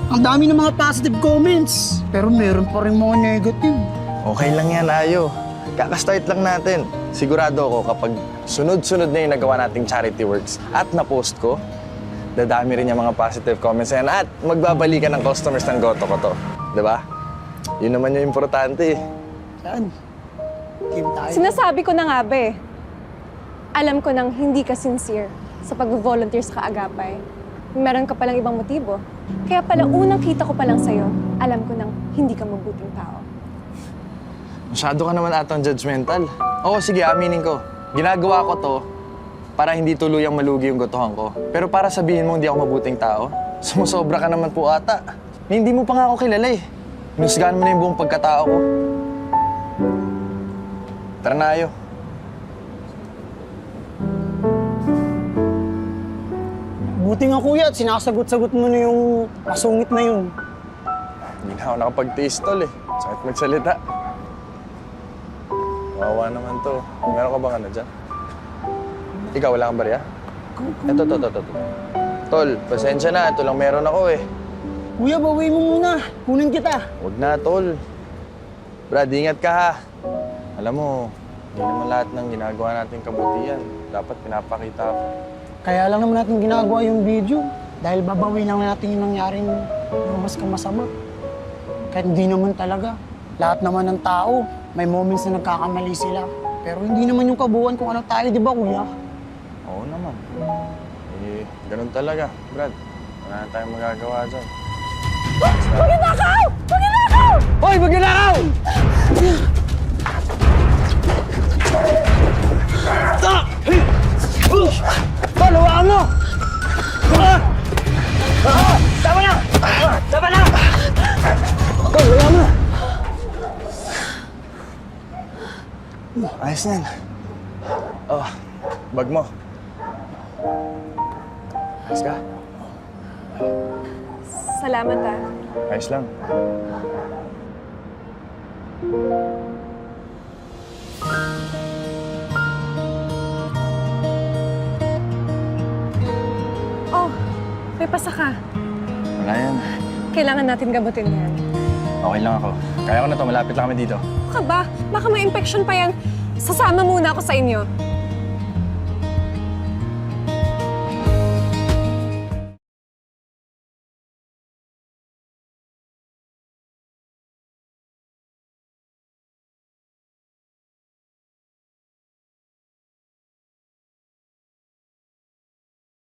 Ang dami ng mga positive comments, pero meron pa rin mga negative. Okay lang yan, Ayo. Kakastart lang natin. Sigurado ako kapag sunod-sunod na yung nagawa nating charity works at na-post ko, dadami rin yung mga positive comments yan at magbabalikan ng customers ng Goto ko to. Diba? Yun naman yung importante eh. Saan? Game tayo. Sinasabi ko na nga ba eh. Alam ko nang hindi ka sincere sa pag-volunteer sa Kaagapay. Meron ka palang ibang motibo. Kaya pala unang kita ko palang sa'yo, alam ko nang hindi ka mabuting tao. Masyado ka naman atang judgmental. Oo, sige, aminin ko. Ginagawa ko to para hindi tuluyang malugi yung gotohan ko. Pero para sabihin mo hindi ako mabuting tao, sumusobra ka naman po ata. Hindi mo pa nga ako kilala eh. Hinusgahan mo na yung buong pagkatao ko. Tara na, Ayo. Buti nga kuya at sinasagot-sagot mo na yung masungit na yun. Hindi na ako nakapag-taste tol eh. Sakit magsalita. Wawa naman to. Meron ka bang ano dyan? Ikaw, wala kang barya? Ito. Tol, pasensya na. Ito lang meron ako eh. Kuya, bawi mo muna. Kunin kita. Huwag na, tol. Brad, ingat ka ha. Alam mo, hindi naman lahat ng ginagawa natin kabutihan. Dapat pinapakita ko. Kaya lang naman natin ginagawa yung video. Dahil babawi lang natin yung nangyaring mas kamasama. Kahit hindi naman talaga. Lahat naman ng tao, may moments na nagkakamali sila. Pero hindi naman yung kabuuan kung ano tayo, di ba kuya? Oo naman. Eh, ganun talaga, Brad. Wala na tayong magagawa dyan. Magnanakaw! Magnanakaw! Hoy, magnanakaw! Tol, hawakan mo! Tama na! Tama na! Tol, hawakan mo! Ayos na yan. Oh, bag mo. Ayos ka? Salamat ah. Ayos lang. Oh, may pasa ka. Wala yan. Kailangan natin gamutin yan. Okay lang ako. Kaya ko na to. Malapit lang kami dito. Ka ba? Baka may infection pa yan. Sasama muna ako sa inyo.